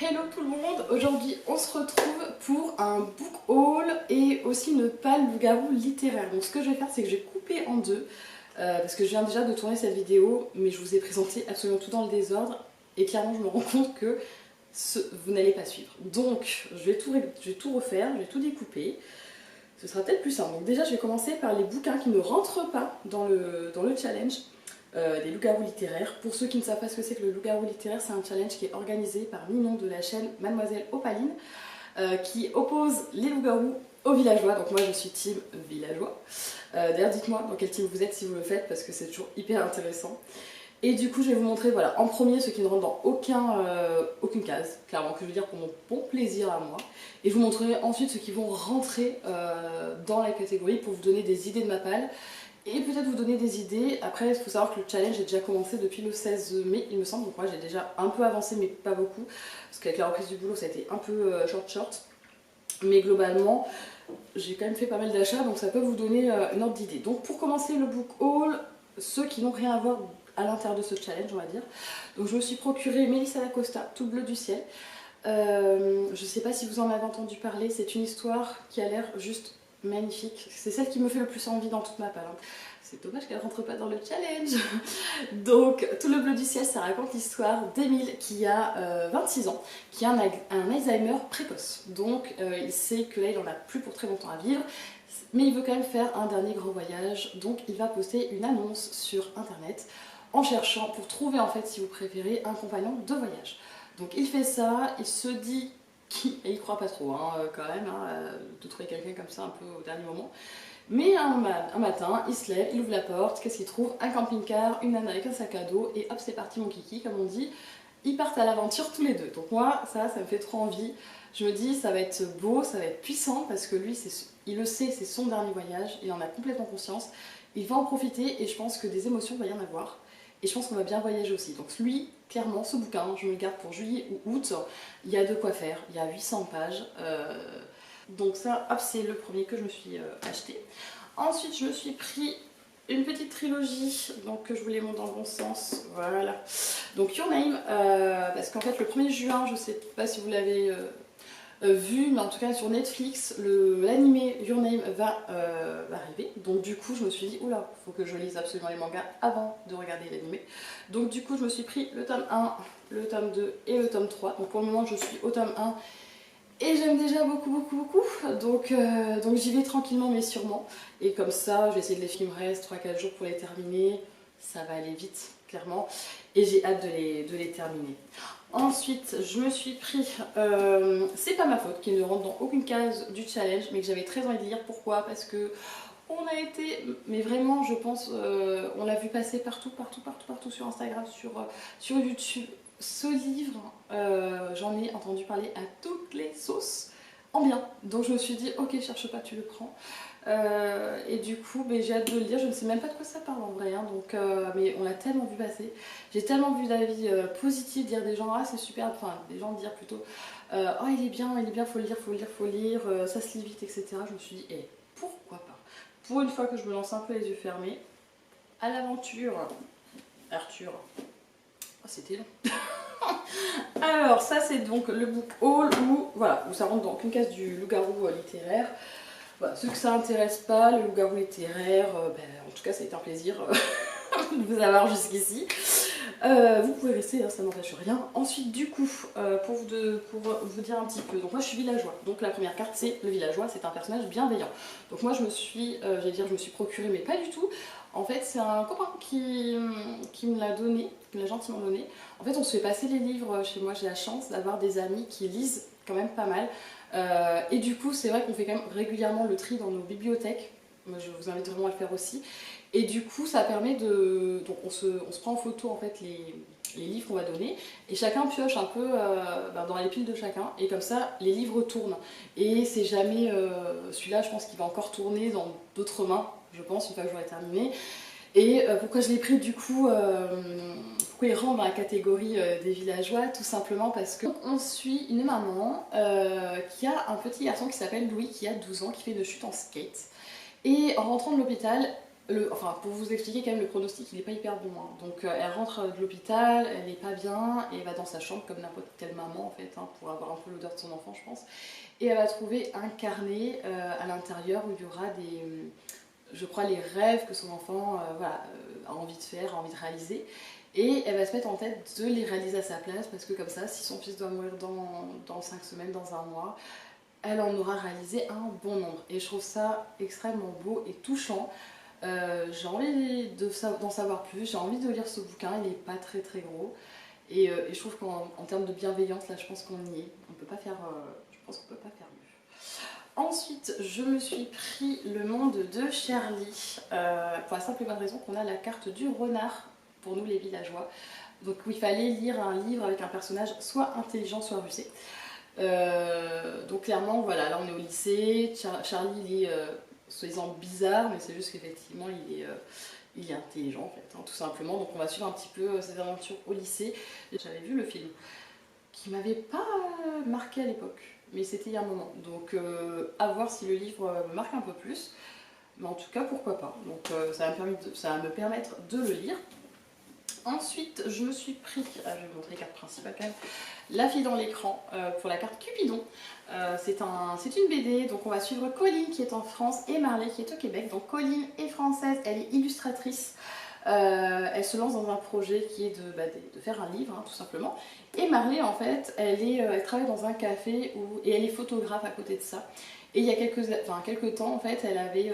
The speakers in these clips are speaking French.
Hello tout le monde, aujourd'hui on se retrouve pour un book haul et aussi une palle loup-garou littéraire. Donc ce que je vais faire c'est que je vais couper en deux parce que je viens déjà de tourner cette vidéo mais je vous ai présenté absolument tout dans le désordre et clairement je me rends compte que vous n'allez pas suivre. Donc je vais tout refaire, je vais tout découper. Ce sera peut-être plus simple. Donc déjà je vais commencer par les bouquins qui ne rentrent pas dans le challenge. Des loups-garous littéraires. Pour ceux qui ne savent pas ce que c'est que le loup-garou littéraire, c'est un challenge qui est organisé par Ninon de la chaîne Mademoiselle Opaline qui oppose les loups-garous aux villageois. Donc moi je suis team villageois. D'ailleurs dites-moi dans quel team vous êtes si vous le faites parce que c'est toujours hyper intéressant. Et du coup je vais vous montrer voilà, en premier ceux qui ne rentrent dans aucune case, clairement que je veux dire pour mon bon plaisir à moi. Et je vous montrerai ensuite ceux qui vont rentrer dans la catégorie pour vous donner des idées de ma palle. Et peut-être vous donner des idées. Après, il faut savoir que le challenge est déjà commencé depuis le 16 mai, il me semble. Donc moi, j'ai déjà un peu avancé, mais pas beaucoup. Parce qu'avec la reprise du boulot, ça a été un peu short. Mais globalement, j'ai quand même fait pas mal d'achats, donc ça peut vous donner une ordre d'idée. Donc pour commencer le book haul, ceux qui n'ont rien à voir à l'intérieur de ce challenge, on va dire. Donc je me suis procuré Mélissa Lacosta, Tout bleu du ciel. Je sais pas si vous en avez entendu parler, c'est une histoire qui a l'air juste magnifique. C'est celle qui me fait le plus envie dans toute ma palle. C'est dommage qu'elle rentre pas dans le challenge. Donc, Tout le bleu du ciel, ça raconte l'histoire d'Émile qui a 26 ans, qui a un Alzheimer précoce. Donc, il sait que là, il en a plus pour très longtemps à vivre, mais il veut quand même faire un dernier grand voyage. Donc, il va poster une annonce sur internet en cherchant pour trouver, en fait, si vous préférez, un compagnon de voyage. Donc, il fait ça, il se dit et il croit pas trop quand même, de trouver quelqu'un comme ça un peu au dernier moment. Mais un matin, il se lève, il ouvre la porte, qu'est-ce qu'il trouve? Un camping-car, une nana avec un sac à dos, et hop c'est parti mon kiki, comme on dit. Ils partent à l'aventure tous les deux. Donc moi, ça me fait trop envie. Je me dis, ça va être beau, ça va être puissant, parce que lui, il le sait, c'est son dernier voyage, il en a complètement conscience. Il va en profiter, et je pense que des émotions, il va y en avoir. Et je pense qu'on va bien voyager aussi. Donc lui, clairement, ce bouquin, je me le garde pour juillet ou août. Il y a de quoi faire, il y a 800 pages. Donc ça, hop, c'est le premier que je me suis acheté. Ensuite, je me suis pris une petite trilogie, donc que je voulais monter dans le bon sens. Voilà. Donc Your Name, parce qu'en fait, le 1er juin, je sais pas si vous l'avez vu, mais en tout cas sur Netflix, l'animé Your Name va arriver. Donc du coup je me suis dit, oula, faut que je lise absolument les mangas avant de regarder l'animé. Donc du coup je me suis pris le tome 1, le tome 2 et le tome 3. Donc pour le moment je suis au tome 1 et j'aime déjà beaucoup. Donc j'y vais tranquillement mais sûrement. Et comme ça, je vais essayer de les finir, il me reste 3-4 jours pour les terminer. Ça va aller vite, clairement. Et j'ai hâte de les terminer. Ensuite, je me suis pris C'est pas ma faute, qui ne rentre dans aucune case du challenge, mais que j'avais très envie de lire. Pourquoi? Parce que on a été, mais vraiment, je pense, on l'a vu passer partout sur Instagram, sur YouTube. Ce livre, j'en ai entendu parler à toutes les sauces, en bien. Donc je me suis dit, ok, cherche pas, tu le prends. Et du coup, j'ai hâte de le lire. Je ne sais même pas de quoi ça parle en vrai, mais on l'a tellement vu passer. J'ai tellement vu d'avis positifs dire des gens, ah c'est super, enfin des gens dire plutôt, oh il est bien, faut le lire, ça se lit vite, etc. Je me suis dit, pourquoi pas? Pour une fois que je me lance un peu les yeux fermés, à l'aventure. Arthur. Oh, c'était long. Alors ça c'est donc le book haul où ça rentre dans aucune case du loup-garou littéraire. Voilà, ceux que ça intéresse pas, le loup-garou littéraire, en tout cas ça a été un plaisir de vous avoir jusqu'ici. Vous pouvez rester, ça n'empêche rien. Ensuite du coup, pour vous dire un petit peu, donc moi je suis villageois, donc la première carte c'est le villageois, c'est un personnage bienveillant. Donc moi je me suis procuré, mais pas du tout. En fait c'est un copain qui me l'a donné, qui me l'a gentiment donné. En fait on se fait passer les livres chez moi, j'ai la chance d'avoir des amis qui lisent quand même pas mal. Et du coup c'est vrai qu'on fait quand même régulièrement le tri dans nos bibliothèques. Moi je vous invite vraiment à le faire aussi. Et du coup ça permet de... Donc on se prend en photo en fait les livres qu'on va donner et chacun pioche un peu dans les piles de chacun et comme ça les livres tournent. Et c'est jamais... celui-là je pense qu'il va encore tourner dans d'autres mains, je pense, une fois que j'aurai terminé. Et pourquoi je l'ai pris du coup, pourquoi il rentre dans la catégorie des villageois? Tout simplement parce qu'on suit une maman qui a un petit garçon qui s'appelle Louis, qui a 12 ans, qui fait une chute en skate. Et en rentrant de l'hôpital, Enfin, pour vous expliquer quand même, le pronostic il est pas hyper bon, hein. Donc elle rentre de l'hôpital, elle est pas bien, et elle va dans sa chambre comme n'importe quelle maman en fait, hein, pour avoir un peu l'odeur de son enfant je pense. Et elle va trouver un carnet à l'intérieur où il y aura des, je crois, les rêves que son enfant voilà, a envie de faire, a envie de réaliser. Et elle va se mettre en tête de les réaliser à sa place, parce que comme ça, si son fils doit mourir dans 5 semaines, dans un mois, elle en aura réalisé un bon nombre. Et je trouve ça extrêmement beau et touchant. J'ai envie d'en savoir plus, j'ai envie de lire ce bouquin, il n'est pas très très gros. Et je trouve qu'en termes de bienveillance, là je pense qu'on y est. On peut pas faire, je pense qu'on peut pas faire mieux. Ensuite, je me suis pris Le Monde de Charlie, pour la simple et bonne raison qu'on a la carte du renard pour nous les villageois. Donc il fallait lire un livre avec un personnage soit intelligent, soit rusé. Donc clairement, voilà, là on est au lycée, Charlie il est soi-disant bizarre, mais c'est juste qu'effectivement il est intelligent en fait, hein, tout simplement. Donc on va suivre un petit peu ses aventures au lycée. J'avais vu le film, qui m'avait pas marqué à l'époque, mais c'était il y a un moment. Donc à voir si le livre me marque un peu plus, mais en tout cas pourquoi pas. Donc ça va me permettre de le lire. Ensuite, je me suis pris, je vais vous montrer les cartes principales quand même, La fille dans l'écran pour la carte Cupidon. C'est une BD, donc on va suivre Colline qui est en France et Marley qui est au Québec. Donc Colline est française, elle est illustratrice. Elle se lance dans un projet qui est de faire un livre, hein, tout simplement. Et Marley, en fait, elle travaille dans un café et elle est photographe à côté de ça. Et il y a quelques temps, en fait, elle avait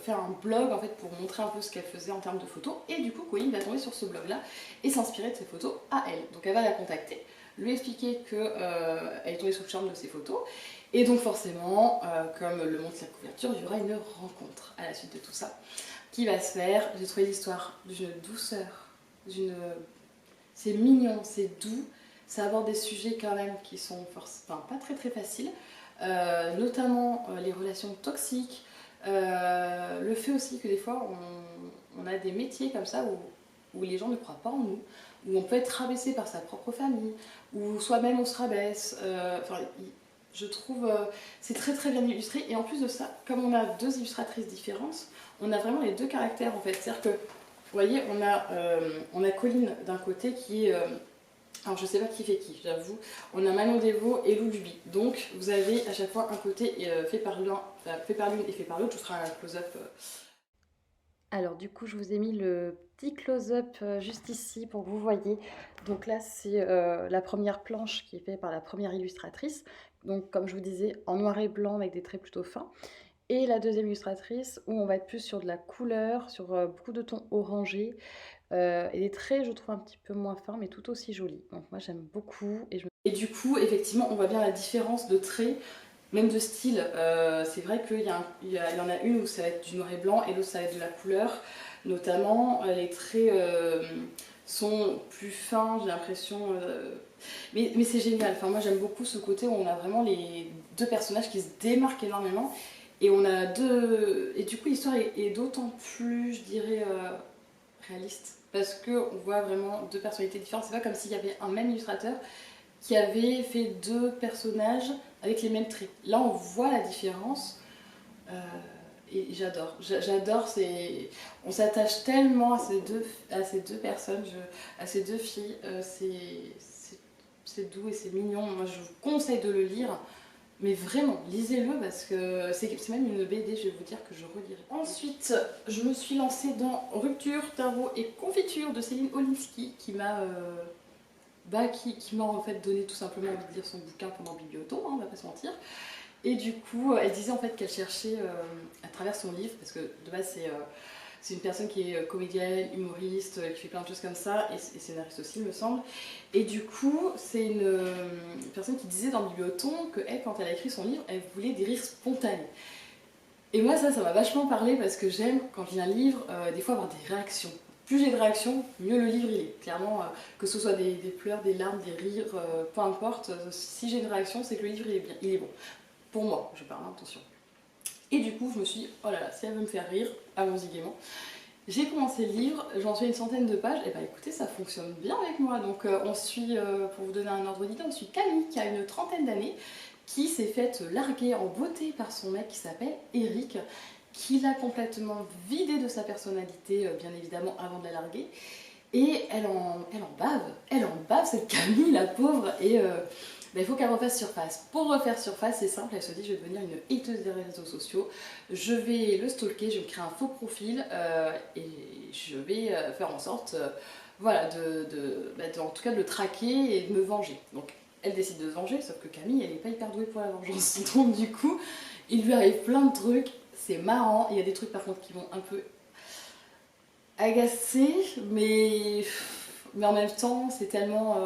fait un blog en fait, pour montrer un peu ce qu'elle faisait en termes de photos. Et du coup, Colline va tomber sur ce blog-là et s'inspirer de ses photos à elle. Donc elle va la contacter, lui expliquer qu'elle est tombée sous le charme de ses photos. Et donc forcément, comme le montre la couverture, il y aura une rencontre à la suite de tout ça qui va se faire. J'ai trouvé l'histoire d'une douceur, c'est mignon, c'est doux, ça aborde des sujets quand même qui sont pas très très faciles, notamment les relations toxiques, le fait aussi que des fois on a des métiers comme ça où les gens ne croient pas en nous, où on peut être rabaissé par sa propre famille, où soi-même on se rabaisse. Je trouve c'est très très bien illustré, et en plus de ça, comme on a deux illustratrices différentes, on a vraiment les deux caractères en fait. C'est-à-dire que, vous voyez, on a Colline d'un côté qui est... alors je sais pas qui fait qui, j'avoue. On a Manon Desvaux et Lou Duby. Donc vous avez à chaque fois un côté fait par l'une et fait par l'autre. Je vous ferai un close-up. Alors du coup, je vous ai mis le petit close-up juste ici pour que vous voyez. Donc là, c'est la première planche qui est faite par la première illustratrice. Donc comme je vous disais, en noir et blanc avec des traits plutôt fins. Et la deuxième illustratrice où on va être plus sur de la couleur, sur beaucoup de tons orangés. Et des traits, je trouve un petit peu moins fins, mais tout aussi jolis. Donc moi j'aime beaucoup. Et du coup, effectivement, on voit bien la différence de traits, même de style. C'est vrai qu'il y en a une où ça va être du noir et blanc et l'autre ça va être de la couleur. Notamment, les traits sont plus fins, j'ai l'impression. Mais c'est génial. Enfin, moi j'aime beaucoup ce côté où on a vraiment les deux personnages qui se démarquent énormément. Et on a deux. Et du coup, l'histoire est d'autant plus, je dirais, réaliste. Parce qu'on voit vraiment deux personnalités différentes. C'est pas comme s'il y avait un même illustrateur qui avait fait deux personnages avec les mêmes traits. Là, on voit la différence. Et j'adore. J'adore. On s'attache tellement à ces deux personnes, à ces deux filles. C'est doux et c'est mignon. Moi, je vous conseille de le lire. Mais vraiment, lisez-le parce que c'est même une BD, je vais vous dire, que je relirai. Ensuite, je me suis lancée dans Rupture, Tarot et Confiture de Céline Olinsky qui m'a en fait donné tout simplement envie de lire son bouquin pendant le bibliothon, hein, on va pas se mentir. Et du coup, elle disait en fait qu'elle cherchait à travers son livre, parce que de base c'est une personne qui est comédienne, humoriste, qui fait plein de choses comme ça, et scénariste aussi, il me semble. Et du coup, c'est une personne qui disait dans le bibliothon que elle, quand elle a écrit son livre, elle voulait des rires spontanés. Et moi, ça m'a vachement parlé parce que j'aime, quand je lis un livre, des fois avoir des réactions. Plus j'ai de réactions, mieux le livre il est. Clairement, que ce soit des pleurs, des larmes, des rires, peu importe, si j'ai une réaction, c'est que le livre il est bien, il est bon. Pour moi, je parle, attention. Et du coup, je me suis dit, oh là là, si elle veut me faire rire, allons-y gaiement. J'ai commencé le livre, j'en suis à une centaine de pages, et bah écoutez, ça fonctionne bien avec moi. Donc on suit, pour vous donner un ordre d'idée, on suit Camille qui a une trentaine d'années, qui s'est faite larguer en beauté par son mec qui s'appelle Eric, qui l'a complètement vidée de sa personnalité, bien évidemment, avant de la larguer. Et elle en bave cette Camille, la pauvre, et il faut qu'elle refasse surface. Pour refaire surface, c'est simple, elle se dit je vais devenir une hateuse des réseaux sociaux, je vais le stalker, je vais me créer un faux profil, et je vais faire en sorte voilà, en tout cas de le traquer et de me venger. Donc elle décide de se venger, sauf que Camille elle n'est pas hyper douée pour la vengeance, donc du coup il lui arrive plein de trucs, c'est marrant, il y a des trucs par contre qui vont un peu agacer, mais en même temps c'est tellement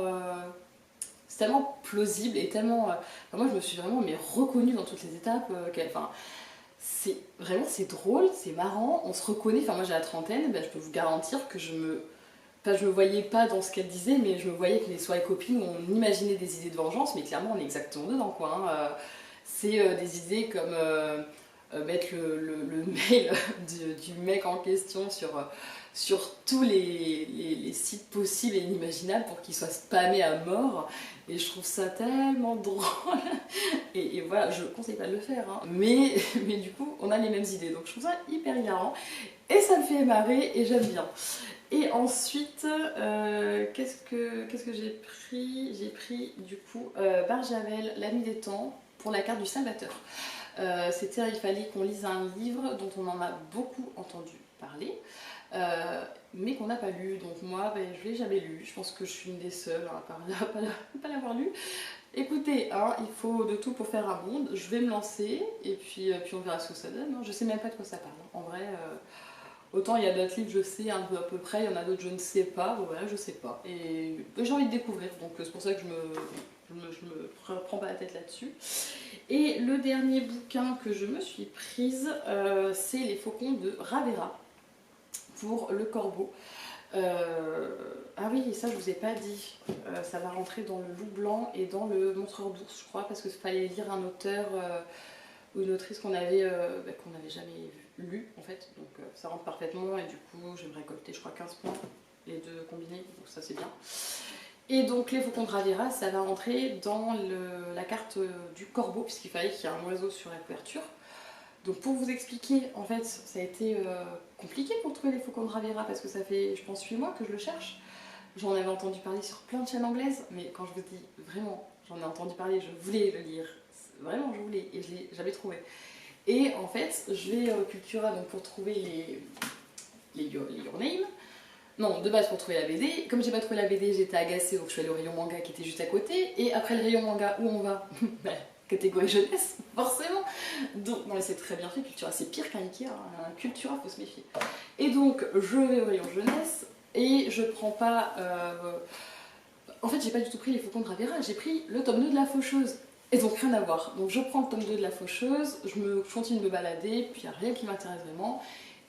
plausible et tellement moi je me suis vraiment reconnue dans toutes les étapes c'est vraiment, c'est drôle, c'est marrant, on se reconnaît. Enfin moi j'ai la trentaine, je peux vous garantir que je me voyais pas dans ce qu'elle disait, mais je me voyais que les soirées copines où on imaginait des idées de vengeance, mais clairement on est exactement dedans quoi, hein. C'est des idées comme mettre le mail du mec en question sur tous les sites possibles et inimaginables pour qu'il soit spammé à mort, et je trouve ça tellement drôle et voilà, je conseille pas de le faire, hein. Mais du coup on a les mêmes idées, donc je trouve ça hyper hilarant et ça me fait marrer et j'aime bien. Et ensuite, qu'est-ce que j'ai pris? J'ai pris du coup Barjavel, l'ami des temps, pour la carte du Salvateur. Il fallait qu'on lise un livre dont on en a beaucoup entendu parler, mais qu'on n'a pas lu. Donc moi, je ne l'ai jamais lu. Je pense que je suis une des seules à pas l'avoir lu. Écoutez, hein, il faut de tout pour faire un monde. Je vais me lancer et puis on verra ce que ça donne, hein. Je sais même pas de quoi ça parle. En vrai, autant il y a d'autres livres, je sais un peu à peu près, il y en a d'autres, je ne sais pas. Bon, voilà, je sais pas. Et j'ai envie de découvrir, donc c'est pour ça que je me prends pas la tête là-dessus. Et le dernier bouquin que je me suis prise, c'est Les Faucons de Ravera pour Le Corbeau. Ah oui, ça je vous ai pas dit, ça va rentrer dans le Loup Blanc et dans le Montreur d'ours, je crois, parce qu'il fallait lire un auteur ou une autrice qu'on n'avait jamais lu en fait, donc ça rentre parfaitement, et du coup j'ai récolté je crois 15 points, les deux combinés, donc ça c'est bien. Et donc les Faucons de Ravera, ça va rentrer dans la carte du corbeau, puisqu'il fallait qu'il y ait un oiseau sur la couverture. Donc pour vous expliquer, en fait, ça a été compliqué pour trouver les Faucons de Ravera, parce que ça fait, je pense, 8 mois que je le cherche. J'en avais entendu parler sur plein de chaînes anglaises, mais quand je vous dis vraiment, j'en ai entendu parler, je voulais le lire. Vraiment, je voulais, et je l'ai jamais trouvé. Et en fait, je vais au Cultura donc, pour trouver les Your Name. Non, de base pour trouver la BD. Comme j'ai pas trouvé la BD, j'étais agacée, donc je suis allée au rayon manga qui était juste à côté. Et après le rayon manga, où on va? Catégorie jeunesse, forcément. Donc, non mais c'est très bien fait, Cultura, c'est pire qu'un Ikea, hein. Cultura, faut se méfier. Et donc, je vais au rayon jeunesse, et je prends pas... En fait, j'ai pas du tout pris les Faucons de Ravera, j'ai pris le tome 2 de La Faucheuse. Et donc rien à voir. Donc je prends le tome 2 de La Faucheuse, je continue de me balader, puis il n'y a rien qui m'intéresse vraiment.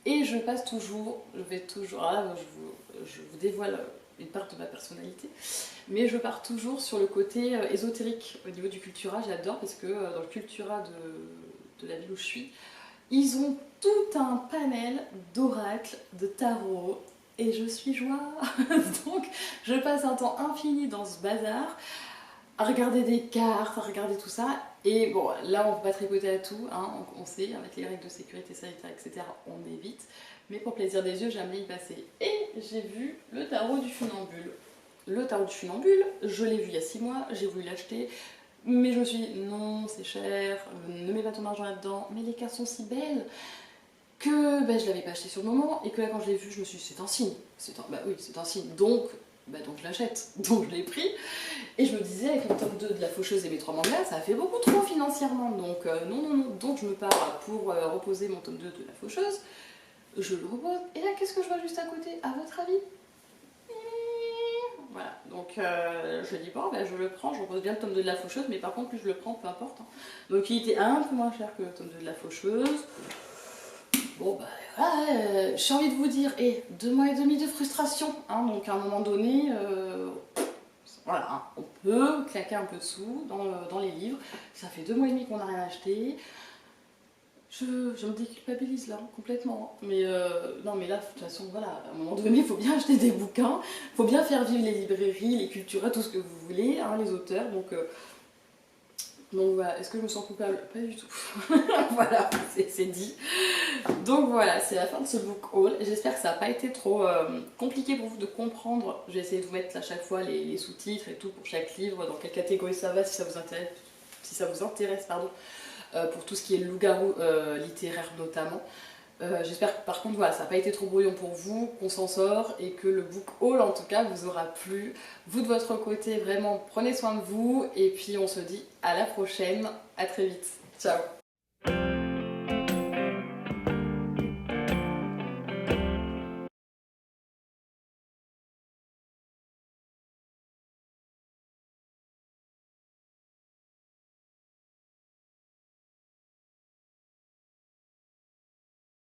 Et je passe toujours, je vous dévoile une part de ma personnalité, mais je pars toujours sur le côté ésotérique au niveau du Cultura. J'adore parce que dans le Cultura de la ville où je suis, ils ont tout un panel d'oracles, de tarot, et je suis joie. Donc je passe un temps infini dans ce bazar, à regarder des cartes, à regarder tout ça. Et bon, là on peut pas tricoter à tout, hein, on sait, avec les règles de sécurité sanitaire, etc., on évite. Mais pour plaisir des yeux, j'aime bien y passer. Et j'ai vu le tarot du funambule. Le tarot du funambule, je l'ai vu il y a 6 mois, j'ai voulu l'acheter, mais je me suis dit non, c'est cher, ne mets pas ton argent là-dedans, mais les cartes sont si belles que je l'avais pas acheté sur le moment, et que là quand je l'ai vu, je me suis dit c'est un signe. Oui, c'est un signe, donc je l'achète, donc je l'ai pris. Et je me disais, avec le tome 2 de La Faucheuse et mes 3 mangas, ça a fait beaucoup trop financièrement, donc non. Donc je me pars pour reposer mon tome 2 de La Faucheuse, je le repose, et là qu'est-ce que je vois juste à côté, à votre avis? Voilà, donc je dis bon, je le prends, je repose bien le tome 2 de La Faucheuse, mais par contre plus je le prends, peu importe, hein. Donc il était un peu moins cher que le tome 2 de La Faucheuse. Bon voilà, j'ai envie de vous dire, 2 mois et demi de frustration, hein, donc à un moment donné, voilà, hein, on peut claquer un peu de sous dans les livres. Ça fait 2 mois et demi qu'on n'a rien acheté. Je me déculpabilise là, complètement. Mais non, mais là, de toute façon, voilà, à un moment donné, il faut bien acheter des bouquins, il faut bien faire vivre les librairies, les culturas, tout ce que vous voulez, hein, les auteurs. Donc Donc voilà, est-ce que je me sens coupable? Pas du tout. Voilà, c'est dit. Donc voilà, c'est la fin de ce book haul. J'espère que ça n'a pas été trop compliqué pour vous de comprendre. J'ai essayé de vous mettre à chaque fois les sous-titres et tout pour chaque livre, dans quelle catégorie ça va, si ça vous intéresse, pardon, pour tout ce qui est loup-garou littéraire notamment. J'espère que par contre voilà, ça n'a pas été trop brouillon pour vous, qu'on s'en sort et que le book haul en tout cas vous aura plu. Vous de votre côté, vraiment prenez soin de vous et puis on se dit à la prochaine, à très vite. Ciao.